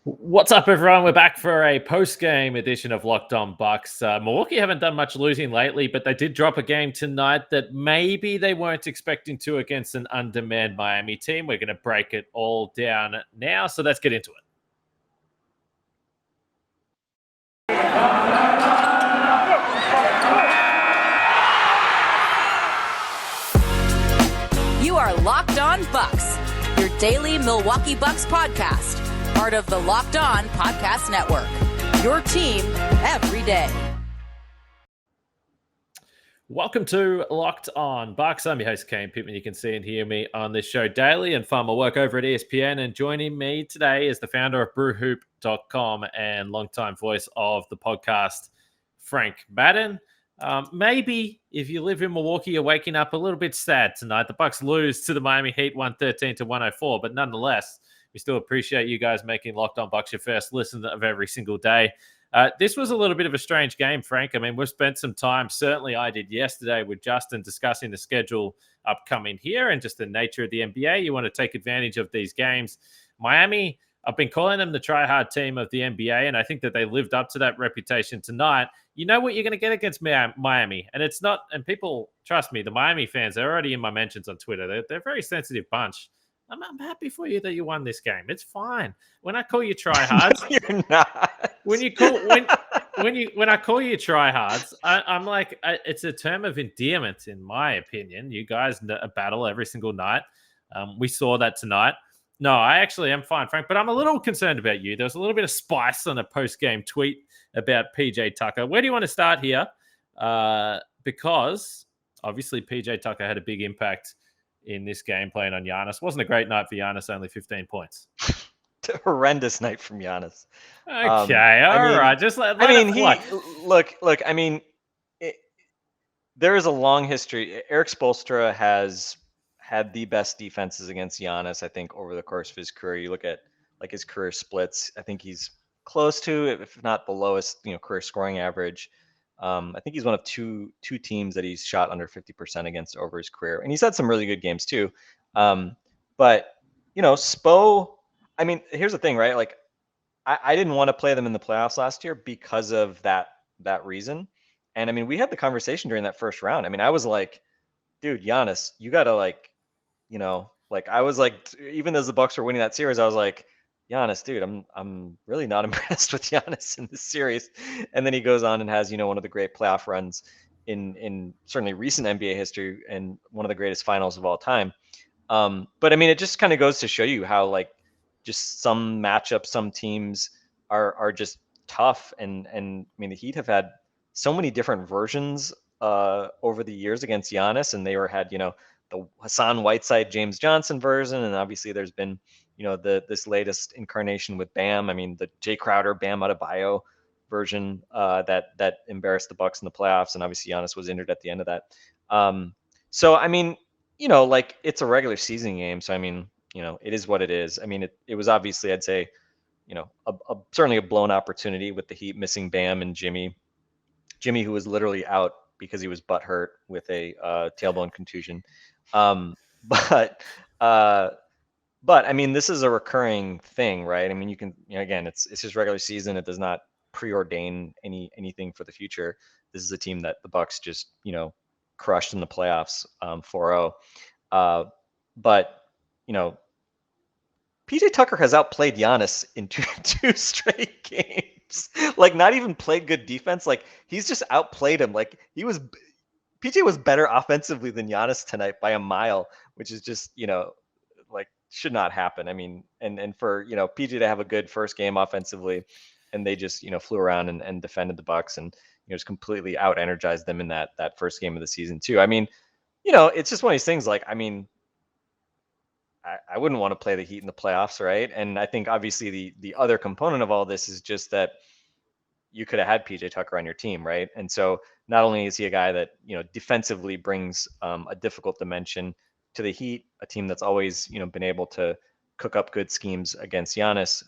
What's up, everyone? We're back for a post-game edition of Locked On Bucks. Milwaukee haven't done much losing lately, but they did drop a game tonight that maybe they weren't expecting to against an undermanned Miami team. We're going to break it all down now, so let's get into it. You are Locked On Bucks, your daily Milwaukee Bucks podcast. Part of the Locked On Podcast Network, your team every day. Welcome to Locked On Bucks. I'm your host, Kane Pittman. You can see and hear me on this show daily and find my work over at ESPN. And joining me today is the founder of brewhoop.com and longtime voice of the podcast, Frank Madden. Maybe if you live in Milwaukee, you're waking up a little bit sad tonight. The Bucks lose to the Miami Heat 113-104, but nonetheless, we still appreciate you guys making Locked On Bucks your first listen of every single day. This was a little bit of a strange game, Frank. I mean, we've spent some time, certainly I did yesterday with Justin, discussing the schedule upcoming here and just the nature of the NBA. You want to take advantage of these games. Miami, I've been calling them the try-hard team of the NBA, and I think that they lived up to that reputation tonight. You know what you're going to get against Miami, and it's not, and people, trust me, the Miami fans, they're already in my mentions on Twitter. They're a very sensitive bunch. I'm happy for you that you won this game. It's fine. When I call you tryhards, No, you're not. When I call you tryhards, I'm like, it's a term of endearment, in my opinion. You guys battle every single night. We saw that tonight. No, I actually am fine, Frank, but I'm a little concerned about you. There was a little bit of spice on a post-game tweet about PJ Tucker. Where do you want to start here? Because obviously PJ Tucker had a big impact in this game playing on Giannis. Wasn't a great night for Giannis, only 15 points. Horrendous night from Giannis. Okay, all right. Just let it fly. Look. I mean, there is a long history. Eric Spoelstra has had the best defenses against Giannis, I think, over the course of his career. You look at like his career splits. I think he's close to, if not the lowest, career scoring average. I think he's one of two teams that he's shot under 50% against over his career, and he's had some really good games too. But Spo. I mean, here's the thing, right? Like, I didn't want to play them in the playoffs last year because of that reason. And I mean, we had the conversation during that first round. I mean, I was like, dude, Giannis, you gotta I was like, even as the Bucks were winning that series, I was like, Giannis, dude, I'm really not impressed with Giannis in this series. And then he goes on and has, one of the great playoff runs in certainly recent NBA history and one of the greatest finals of all time. But I mean, it just kind of goes to show you how just some matchups, some teams are just tough. And I mean, the Heat have had so many different versions over the years against Giannis, and they had, the Hassan Whiteside, James Johnson version. And obviously there's been, this latest incarnation with Bam. I mean, the Jay Crowder, Bam Adebayo version that embarrassed the Bucks in the playoffs. And obviously Giannis was injured at the end of that. So, I mean, it's a regular season game. So, I mean, it is what it is. I mean, it was obviously, I'd say, certainly a blown opportunity with the Heat missing Bam and Jimmy, who was literally out because he was butthurt with a tailbone contusion. But I mean, this is a recurring thing, right? I mean, you can, again, it's just regular season. It does not preordain anything for the future. This is a team that the Bucks just, crushed in the playoffs 4-0. But PJ Tucker has outplayed Giannis in two straight games. Like, not even played good defense. Like, he's just outplayed him. Like, PJ was better offensively than Giannis tonight by a mile, which is just, should not happen. I mean, and for, PJ to have a good first game offensively, and they just, flew around and defended the Bucks and, just completely out energized them in that first game of the season too. I mean, it's just one of these things. Like, I mean, I wouldn't want to play the Heat in the playoffs, right? And I think obviously the other component of all this is just that you could have had PJ Tucker on your team, right? And so not only is he a guy that, defensively brings a difficult dimension to the Heat, a team that's always, been able to cook up good schemes against Giannis,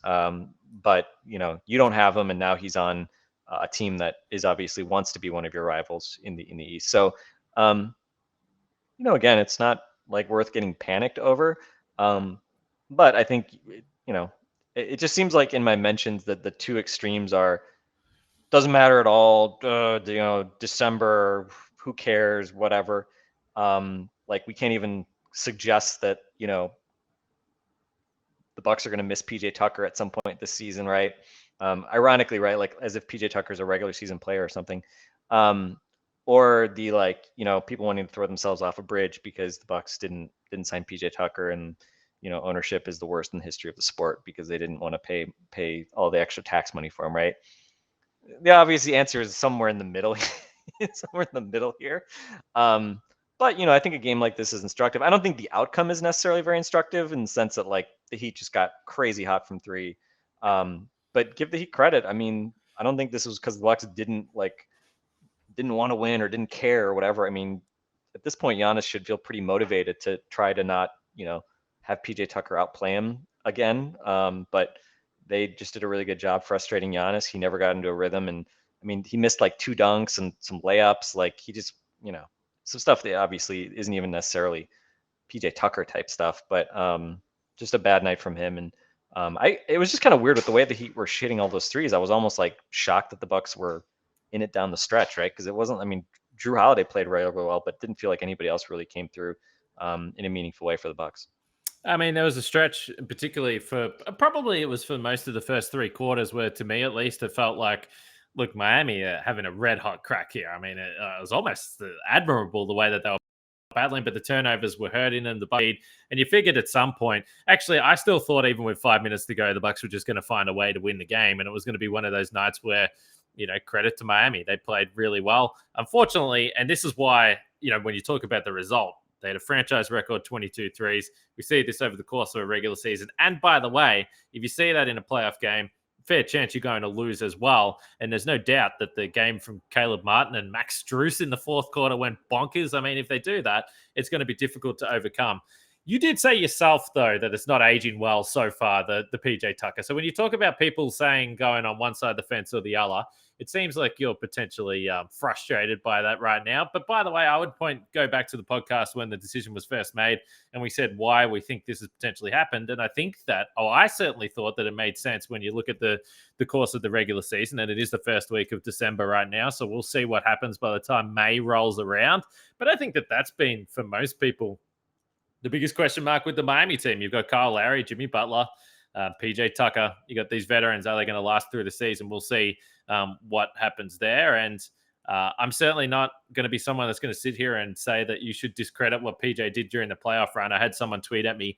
but, you don't have him, and now he's on a team that is obviously wants to be one of your rivals in the East. So, again, it's not like worth getting panicked over. But I think, It just seems like in my mentions that the two extremes are doesn't matter at all. December, who cares, whatever. Like we can't even suggest that, the Bucks are going to miss PJ Tucker at some point this season, right? Ironically, right? Like as if PJ Tucker is a regular season player or something. Or the people wanting to throw themselves off a bridge because the Bucks didn't sign PJ Tucker, and ownership is the worst in the history of the sport because they didn't want to pay all the extra tax money for him, right? The obvious answer is somewhere in the middle. Somewhere in the middle here. But I think a game like this is instructive. I don't think the outcome is necessarily very instructive in the sense that like the Heat just got crazy hot from three. But give the Heat credit. I mean, I don't think this was because the Bucks didn't want to win or didn't care or whatever. I mean, at this point, Giannis should feel pretty motivated to try to not, have PJ Tucker outplay him again. But they just did a really good job frustrating Giannis. He never got into a rhythm, and I mean, he missed like 2 dunks and some layups. Like he just, some stuff that obviously isn't even necessarily PJ Tucker type stuff, but just a bad night from him. And it was just kind of weird with the way the Heat were shitting all those threes. I was almost like shocked that the Bucks were in it down the stretch, right? Because it wasn't. I mean, Jrue Holiday played really well, but didn't feel like anybody else really came through in a meaningful way for the Bucks. I mean, there was a stretch, particularly for probably it was for most of the first 3 quarters, where to me at least it felt like, look, Miami having a red hot crack here. I mean, it was almost admirable the way that they were battling, but the turnovers were hurting and the lead. And you figured at some point, actually, I still thought even with 5 minutes to go, the Bucks were just going to find a way to win the game, and it was going to be one of those nights where, credit to Miami, they played really well. Unfortunately, and this is why, when you talk about the result, they had a franchise record 22 threes. We see this over the course of a regular season. And by the way, if you see that in a playoff game, fair chance you're going to lose as well. And there's no doubt that the game from Caleb Martin and Max Strus in the fourth quarter went bonkers. I mean, if they do that, it's going to be difficult to overcome. You did say yourself, though, that it's not aging well so far, the PJ Tucker. So when you talk about people saying going on one side of the fence or the other, it seems like you're potentially frustrated by that right now. But by the way, I would go back to the podcast when the decision was first made, and we said why we think this has potentially happened. And I think that, I certainly thought that it made sense when you look at the course of the regular season, and it is the first week of December right now. So we'll see what happens by the time May rolls around. But I think that that's been, for most people, the biggest question mark with the Miami team. You've got Kyle Lowry, Jimmy Butler, PJ Tucker. You got these veterans. Are they going to last through the season? We'll see what happens there. And I'm certainly not going to be someone that's going to sit here and say that you should discredit what PJ did during the playoff run. I had someone tweet at me,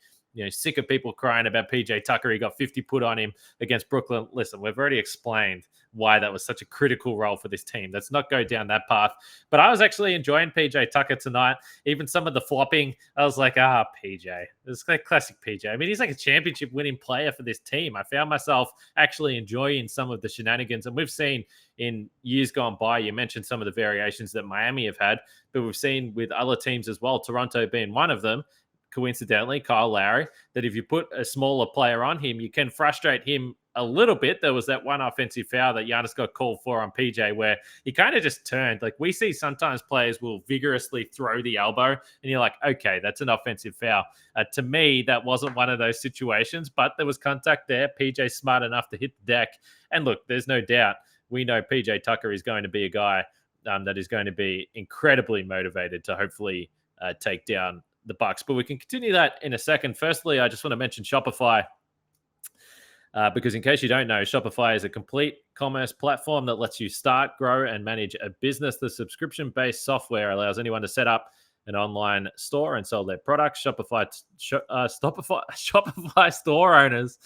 sick of people crying about PJ Tucker. He got 50 put on him against Brooklyn. Listen, we've already explained why that was such a critical role for this team. Let's not go down that path. But I was actually enjoying PJ Tucker tonight. Even some of the flopping, I was like, PJ. It's like classic PJ. I mean, he's like a championship winning player for this team. I found myself actually enjoying some of the shenanigans. And we've seen in years gone by, you mentioned some of the variations that Miami have had, but we've seen with other teams as well, Toronto being one of them, coincidentally, Kyle Lowry, that if you put a smaller player on him, you can frustrate him a little bit. There was that one offensive foul that Giannis got called for on PJ where he kind of just turned. Like we see sometimes players will vigorously throw the elbow and you're like, okay, that's an offensive foul. To me, that wasn't one of those situations, but there was contact there. PJ smart enough to hit the deck. And look, there's no doubt. We know PJ Tucker is going to be a guy that is going to be incredibly motivated to hopefully take down the Bucks. But we can continue that in a second. Firstly, I just want to mention Shopify. Because in case you don't know, Shopify is a complete commerce platform that lets you start, grow, and manage a business. The subscription-based software allows anyone to set up an online store and sell their products. Shopify store owners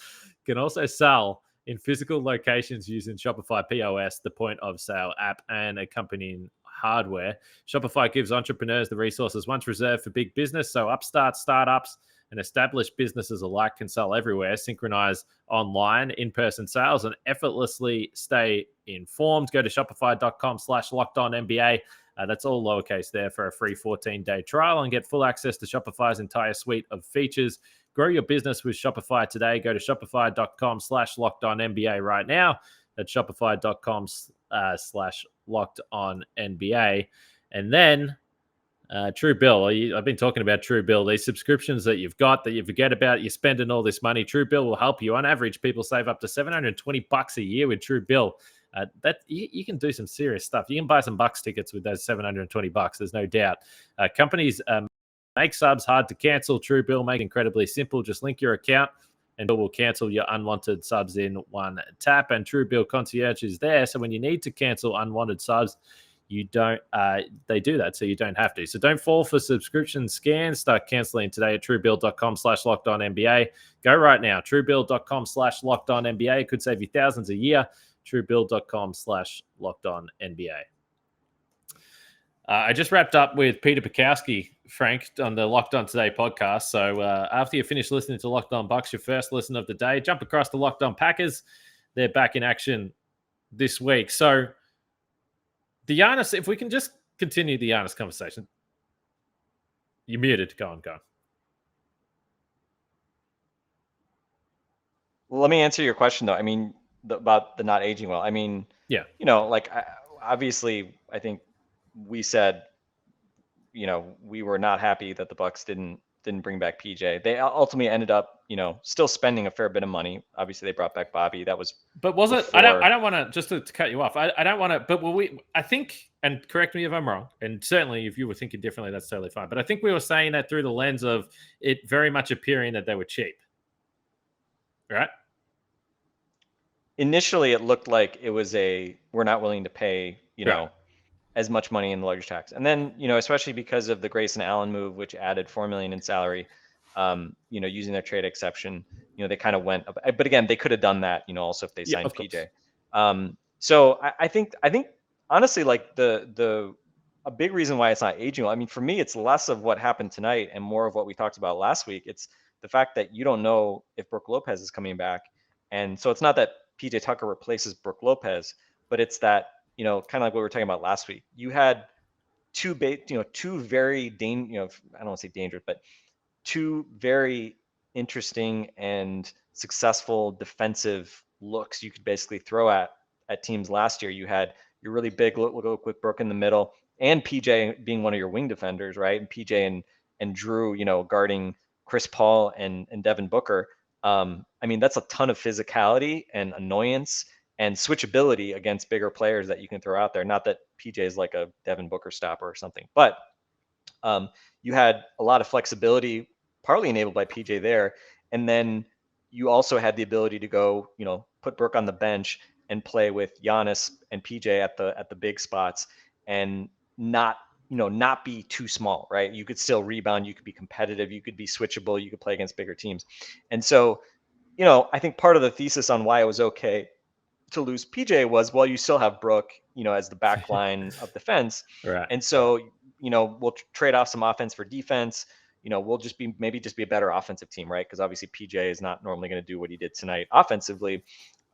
can also sell in physical locations using Shopify POS, the point of sale app, and accompanying hardware. Shopify gives entrepreneurs the resources once reserved for big business, so upstarts, startups, and established businesses alike can sell everywhere, synchronize online, in-person sales, and effortlessly stay informed. Go to shopify.com/lockedonnba. That's all lowercase there for a free 14-day trial and get full access to Shopify's entire suite of features. Grow your business with Shopify today. Go to shopify.com/lockedonnba right now. That's shopify.com/lockedonnba. And then True Bill, I've been talking about True Bill. These subscriptions that you've got that you forget about, you're spending all this money. True Bill will help you. On average, people save up to $720 a year with True Bill. That you can do some serious stuff. You can buy some Bucks tickets with those $720. There's no doubt. Companies make subs hard to cancel. True Bill make it incredibly simple. Just link your account, and Bill will cancel your unwanted subs in one tap. And True Bill Concierge is there, so when you need to cancel unwanted subs, you don't they do that, so you don't have to. So don't fall for subscription scams. Start canceling today at truebill.com/lockedonnba. Go right now, truebill.com/lockedonnba. Could save you thousands a year. truebill.com/lockedonnba. I just wrapped up with Peter Bukowski, Frank, on the Locked On Today podcast. So after you finish listening to Locked On Bucks, your first listen of the day, jump across to Locked On Packers. They're back in action this week. So the Giannis, if we can just continue the Giannis conversation. You're muted. Go on. Well, let me answer your question, though. I mean, about the not aging well. I mean, yeah, like obviously, I think we said, we were not happy that the Bucks didn't bring back PJ. They ultimately ended up, still spending a fair bit of money. Obviously, they brought back Bobby. That was. But was it? I don't want to just to cut you off. I don't want to. But I think, and correct me if I'm wrong. And certainly, if you were thinking differently, that's totally fine. But I think we were saying that through the lens of it very much appearing that they were cheap, right? Initially, it looked like it was we're not willing to pay, right, as much money in the luggage tax. And then, especially because of the Grayson Allen move, which added $4 million in salary, using their trade exception, they kind of went, but again, they could have done that, also if they signed PJ. So I think honestly, like a big reason why it's not aging well, I mean, for me, it's less of what happened tonight and more of what we talked about last week. It's the fact that you don't know if Brook Lopez is coming back. And so it's not that PJ Tucker replaces Brook Lopez, but it's that, kind of like what we were talking about last week. You had two very, I don't want to say dangerous, but two very interesting and successful defensive looks you could basically throw at teams last year. You had your really big look with Brook in the middle and PJ being one of your wing defenders, right? And PJ and Jrue, guarding Chris Paul and Devin Booker. I mean, that's a ton of physicality and annoyance and switchability against bigger players that you can throw out there. Not that PJ is like a Devin Booker stopper or something, but you had a lot of flexibility, partly enabled by PJ there. And then you also had the ability to go, put Brook on the bench and play with Giannis and PJ at the big spots and not be too small, right? You could still rebound, you could be competitive, you could be switchable, you could play against bigger teams. And so, I think part of the thesis on why it was okay to lose PJ was, well, you still have Brook, as the back line of defense. right. And so, we'll trade off some offense for defense. We'll just be a better offensive team, right? Because obviously PJ is not normally going to do what he did tonight offensively.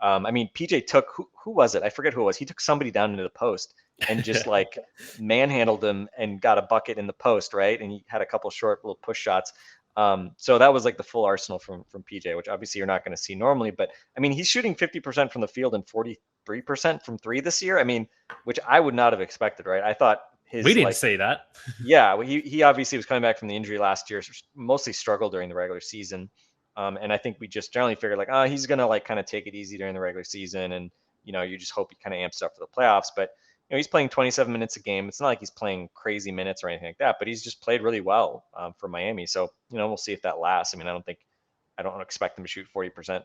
I mean, PJ took, who was it? I forget who it was. He took somebody down into the post and just like manhandled him and got a bucket in the post, right? And he had a couple short little push shots. So that was like the full arsenal from PJ, which obviously you're not going to see normally. But I mean, he's shooting 50% from the field and 43% from three this year. I mean, which I would not have expected, right? I thought we didn't see that. Yeah, he obviously was coming back from the injury last year, mostly struggled during the regular season. And I think we just generally figured like, oh, he's going to like kind of take it easy during the regular season. And, you just hope he kind of amps up for the playoffs. But, he's playing 27 minutes a game. It's not like he's playing crazy minutes or anything like that, but he's just played really well for Miami. So, we'll see if that lasts. I mean, I don't expect him to shoot 40%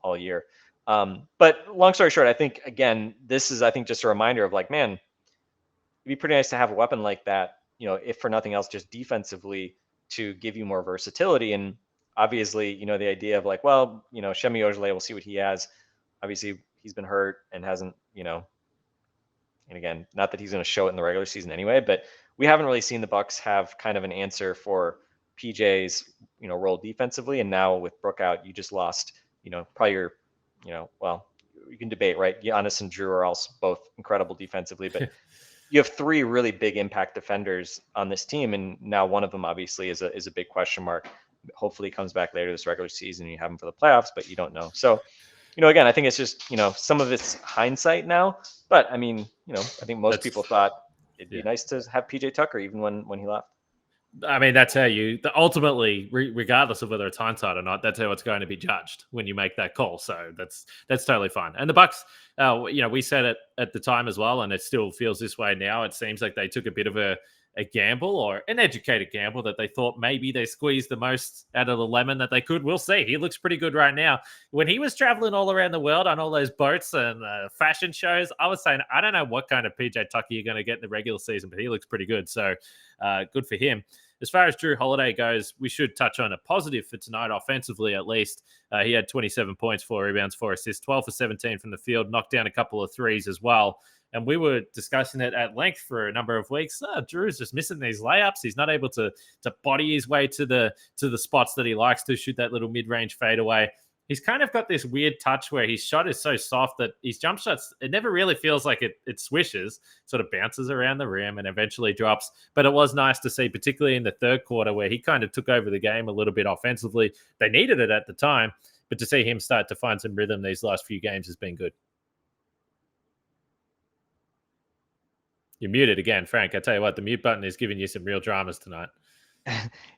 all year. But long story short, I think, again, this is, I think, just a reminder of like, man, it'd be pretty nice to have a weapon like that, if for nothing else, just defensively to give you more versatility. And obviously, the idea of like, well, Shemi Ojeleye, we'll see what he has. Obviously, he's been hurt and hasn't, and again, not that he's going to show it in the regular season anyway, but we haven't really seen the Bucks have kind of an answer for PJ's, role defensively. And now with Brook out, you just lost, probably your, well, you can debate, right? Giannis and Jrue are also both incredible defensively, but you have three really big impact defenders on this team. And now one of them obviously is a big question mark. Hopefully he comes back later this regular season and you have him for the playoffs, but you don't know. So, again, I think it's just, some of it's hindsight now, but I mean, I think most people thought it'd be Yeah. nice to have PJ Tucker even when he left. I mean, that's how you ultimately, regardless of whether it's hindsight or not, that's how it's going to be judged when you make that call. So that's totally fine. And the Bucks, we said it at the time as well, and it still feels this way now. It seems like they took a bit of a gamble, or an educated gamble, that they thought maybe they squeezed the most out of the lemon that they could. We'll see. He looks pretty good right now. When he was traveling all around the world on all those boats and fashion shows, I was saying, I don't know what kind of PJ Tucker you're going to get in the regular season, but he looks pretty good. So good for him. As far as Jrue Holiday goes, we should touch on a positive for tonight, offensively at least. He had 27 points, 4 rebounds, 4 assists, 12 for 17 from the field, knocked down a couple of threes as well. And we were discussing it at length for a number of weeks. Drew's just missing these layups. He's not able to body his way to the spots that he likes to, shoot that little mid-range fadeaway. He's kind of got this weird touch where his shot is so soft that his jump shots, it never really feels like it swishes, sort of bounces around the rim and eventually drops. But it was nice to see, particularly in the third quarter, where he kind of took over the game a little bit offensively. They needed it at the time, but to see him start to find some rhythm these last few games has been good. You're muted again, Frank. I tell you what, the mute button is giving you some real dramas tonight.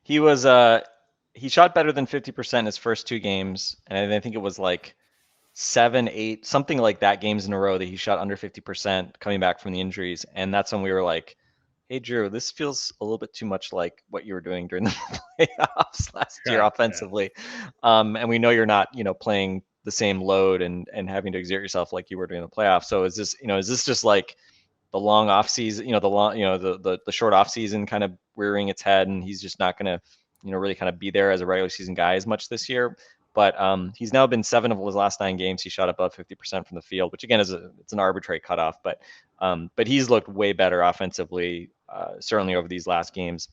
He shot better than 50% in his first 2 games, and I think it was like 7, 8, something like that games in a row that he shot under 50% coming back from the injuries. And that's when we were like, hey, Jrue, this feels a little bit too much like what you were doing during the playoffs last year offensively. And we know you're not, playing the same load and having to exert yourself like you were during the playoffs. So is this just like the long off season, the short off season kind of rearing its head, and he's just not going to, really kind of be there as a regular season guy as much this year. But he's now been 7 of his last 9 games. He shot above 50% from the field, which again it's an arbitrary cutoff. But he's looked way better offensively, certainly over these last games.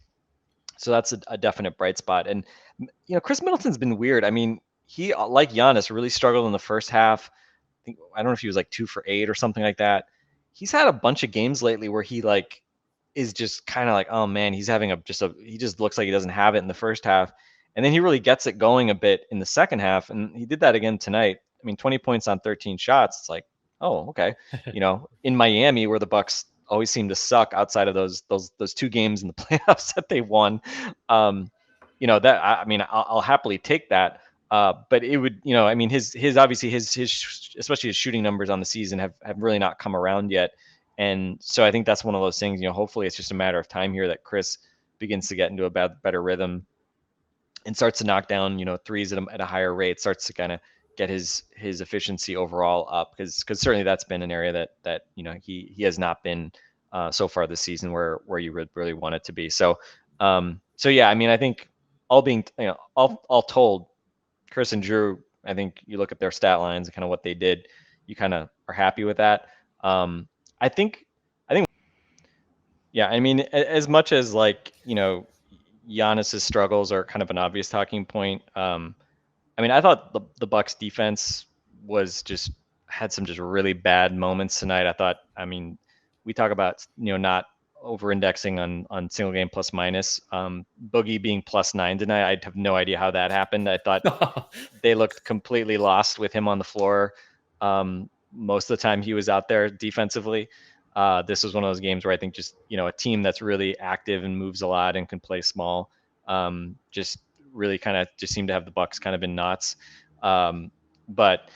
So that's a definite bright spot. And Chris Middleton's been weird. I mean, he, like Giannis, really struggled in the first half. I don't know if he was like 2 for 8 or something like that. He's had a bunch of games lately where he is just kind of like, oh man, he's having he just looks like he doesn't have it in the first half. And then he really gets it going a bit in the second half. And he did that again tonight. I mean, 20 points on 13 shots. It's like, oh, okay. In Miami, where the Bucks always seem to suck outside of those 2 games in the playoffs that they won. I'll happily take that. But it would, his obviously his especially his shooting numbers on the season have really not come around yet. And so I think that's one of those things, hopefully it's just a matter of time here that Chris begins to get into a better rhythm and starts to knock down, threes at a higher rate, starts to kind of get his efficiency overall up, because certainly that's been an area that he has not been so far this season where you would really want it to be. So yeah, I think all told, Chris and Jrue, I think you look at their stat lines and kind of what they did, you kind of are happy with that. I think, yeah, as much as Giannis's struggles are kind of an obvious talking point. I thought the Bucks defense had some really bad moments tonight. I thought, we talk about, not over-indexing on single game plus minus. Boogie being +9 tonight, I have no idea how that happened. I thought they looked completely lost with him on the floor. Most of the time he was out there defensively. This was one of those games where I think just, a team that's really active and moves a lot and can play small, just really kind of just seemed to have the Bucks kind of in knots. But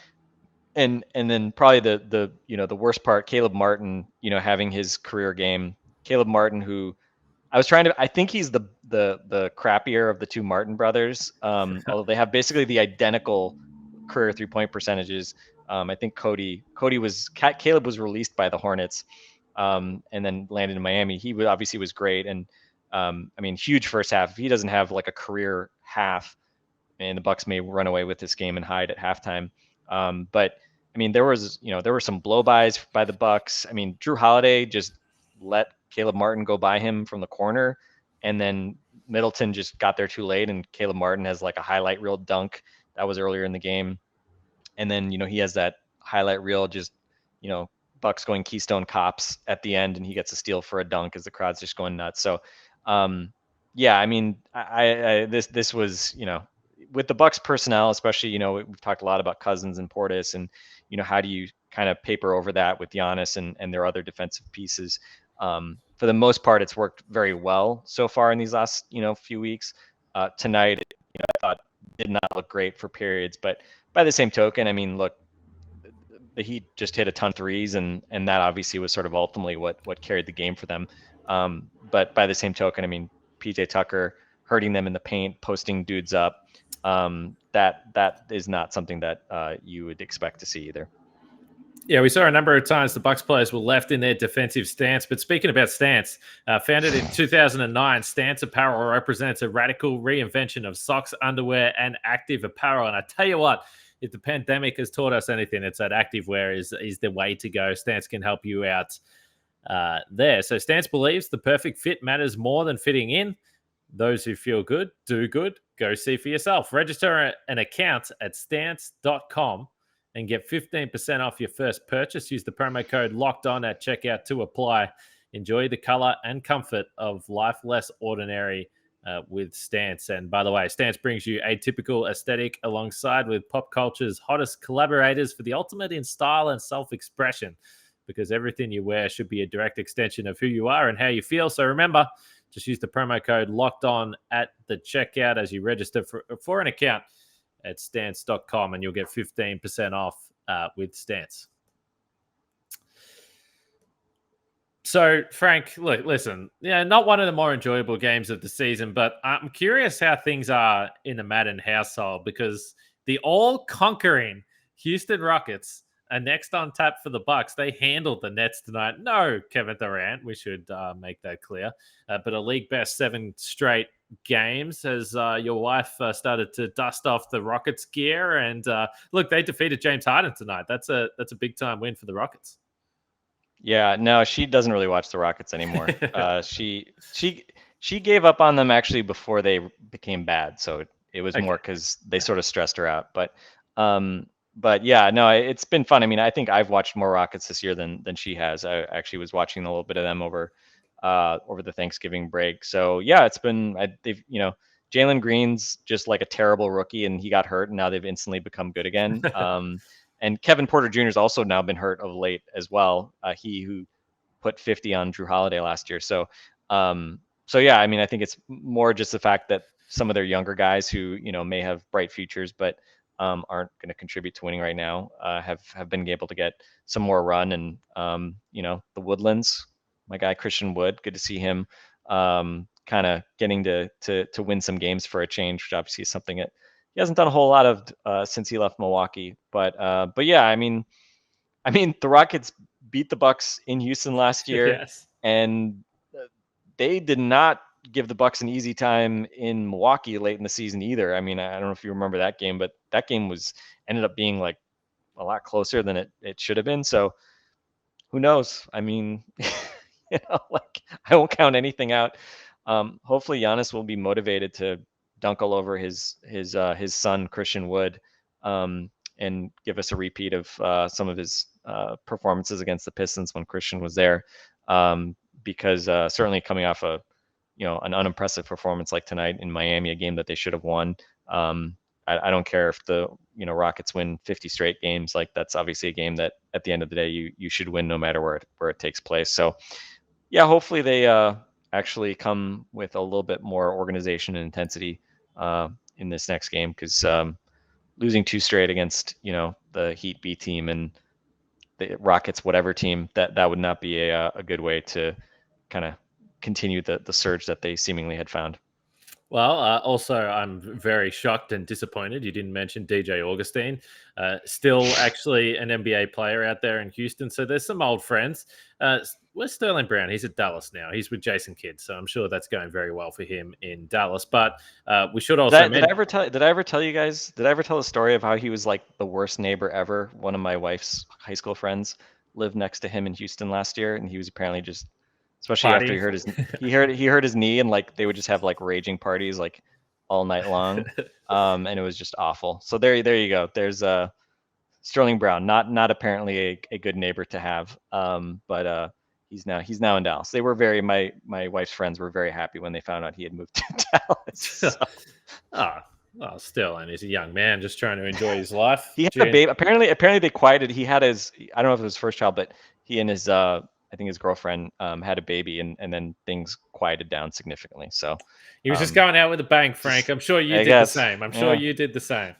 and then probably the worst part, Caleb Martin, having his career game. Caleb Martin, who I think he's the crappier of the 2 Martin brothers. Although they have basically the identical career 3-point percentages. I think Caleb was released by the Hornets, and then landed in Miami. He obviously was great. And huge first half. If he doesn't have like a career half, and the Bucks may run away with this game and hide at halftime. But there were some blow-bys by the Bucks. Jrue Holiday just let Caleb Martin go by him from the corner, and then Middleton just got there too late, and Caleb Martin has like a highlight reel dunk that was earlier in the game. And then, he has that highlight reel, just, Bucks going Keystone Cops at the end, and he gets a steal for a dunk as the crowd's just going nuts. So, yeah, this was, with the Bucks personnel, especially, we've talked a lot about Cousins and Portis, and, how do you kind of paper over that with Giannis and their other defensive pieces? For the most part, it's worked very well so far in these last few weeks. Tonight, I thought did not look great for periods, but by the same token, I mean, look, the Heat just hit a ton of threes, and that obviously was sort of ultimately what carried the game for them. But by the same token, I mean, PJ Tucker hurting them in the paint, posting dudes up. That is not something that you would expect to see either. Yeah, we saw a number of times the Bucks players were left in their defensive stance. But speaking about stance, founded in 2009, Stance Apparel represents a radical reinvention of socks, underwear, and active apparel. And I tell you what, if the pandemic has taught us anything, it's that activewear is the way to go. Stance can help you out there. So Stance believes the perfect fit matters more than fitting in. Those who feel good, do good. Go see for yourself. Register an account at stance.com and get 15% off your first purchase. Use the promo code LOCKEDON at checkout to apply. Enjoy the color and comfort of life less ordinary with Stance. And by the way, Stance brings you atypical aesthetic alongside with pop culture's hottest collaborators for the ultimate in style and self-expression, because everything you wear should be a direct extension of who you are and how you feel. So remember, just use the promo code LOCKEDON at the checkout as you register for an account at stance.com, and you'll get 15% off with Stance. So, Frank, look, listen, not one of the more enjoyable games of the season, but I'm curious how things are in the Madden household, because the all-conquering Houston Rockets are next on tap for the Bucks. They handled the Nets tonight. No Kevin Durant, we should make that clear. But a league best 7 straight games as your wife started to dust off the Rockets gear. And look, they defeated James Harden tonight. That's a big time win for the Rockets. Yeah, no, she doesn't really watch the Rockets anymore. She gave up on them actually before they became bad. So it was more because they sort of stressed her out. But yeah, no, it's been fun. I mean, I think I've watched more Rockets this year than she has. I actually was watching a little bit of them over the Thanksgiving break. So yeah, it's been they've Jalen Green's just like a terrible rookie, and he got hurt, and now they've instantly become good again. And Kevin Porter Jr. has also now been hurt of late as well. He who put 50 on Jrue Holiday last year. So yeah, I mean, I think it's more just the fact that some of their younger guys who may have bright futures, but aren't going to contribute to winning right now, have been able to get some more run. And the Woodlands, my guy Christian Wood, good to see him kind of getting to win some games for a change, which obviously is something that he hasn't done a whole lot of since he left Milwaukee. But yeah, I mean the Rockets beat the Bucks in Houston last year, Yes. and they did not give the Bucks an easy time in Milwaukee late in the season either. I mean, I don't know if you remember that game, but that game ended up being like a lot closer than it should have been. So who knows? I mean, like I won't count anything out. Hopefully Giannis will be motivated to dunk all over his son Christian Wood, and give us a repeat of some of his performances against the Pistons when Christian was there, because certainly coming off an unimpressive performance like tonight in Miami, a game that they should have won. I don't care if the Rockets win 50 straight games. Like that's obviously a game that at the end of the day you should win no matter where it takes place. So yeah, hopefully they actually come with a little bit more organization and intensity in this next game, because losing 2 straight against the Heat B team and the Rockets whatever team, that would not be a good way to kind of continue the surge that they seemingly had found. Well, also, I'm very shocked and disappointed you didn't mention DJ Augustine. Still actually an NBA player out there in Houston. So there's some old friends. Where's Sterling Brown? He's at Dallas now. He's with Jason Kidd. So I'm sure that's going very well for him in Dallas. But we should also... Did I ever tell you guys, did I ever tell the story of how he was like the worst neighbor ever? One of my wife's high school friends lived next to him in Houston last year, and he was apparently just... Especially after he hurt his knee, and like they would just have like raging parties like all night long, and it was just awful. So there you go. There's Sterling Brown, not apparently a good neighbor to have, but he's now in Dallas. They were my wife's friends were very happy when they found out he had moved to Dallas. So. Well, still, and he's a young man just trying to enjoy his life. He had a baby. Apparently they quieted. He had his, I don't know if it was his first child, but he and his I think his girlfriend had a baby, and then things quieted down significantly. So He was just going out with a bang, Frank. I'm sure you I did the guess, same. I'm sure yeah. you did the same.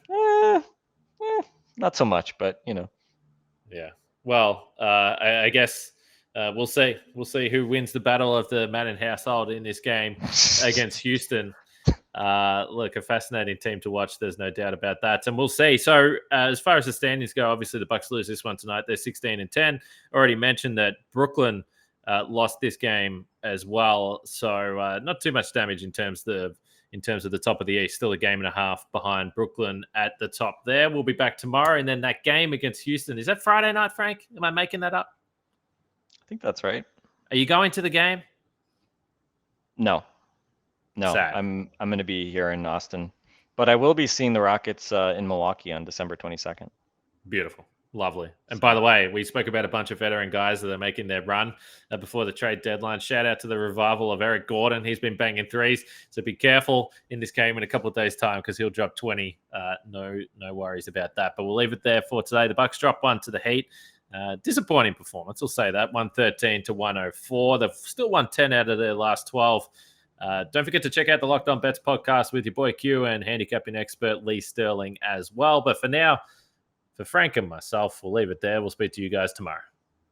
Not so much, but Yeah. Well, I guess we'll see. We'll see who wins the battle of the Madden household in this game against Houston. Look, a fascinating team to watch. There's no doubt about that, and we'll see. So, as far as the standings go, obviously the Bucks lose this one tonight. They're 16-10. Already mentioned that Brooklyn lost this game as well. So, not too much damage in terms of the top of the East. Still a game and a half behind Brooklyn at the top there. We'll be back tomorrow, and then that game against Houston. Is that Friday night, Frank? Am I making that up? I think that's right. Are you going to the game? No. Sad. I'm going to be here in Austin, but I will be seeing the Rockets in Milwaukee on December 22nd. Beautiful. Lovely. And by the way, we spoke about a bunch of veteran guys that are making their run before the trade deadline. Shout out to the revival of Eric Gordon. He's been banging threes. So be careful in this game in a couple of days' time because he'll drop 20. No worries about that. But we'll leave it there for today. The Bucks drop one to the Heat. Disappointing performance. We'll say that. 113-104. They've still won 10 out of their last 12. Don't forget to check out the Locked On Bets podcast with your boy Q and handicapping expert Lee Sterling as well. But for now, for Frank and myself, we'll leave it there. We'll speak to you guys tomorrow.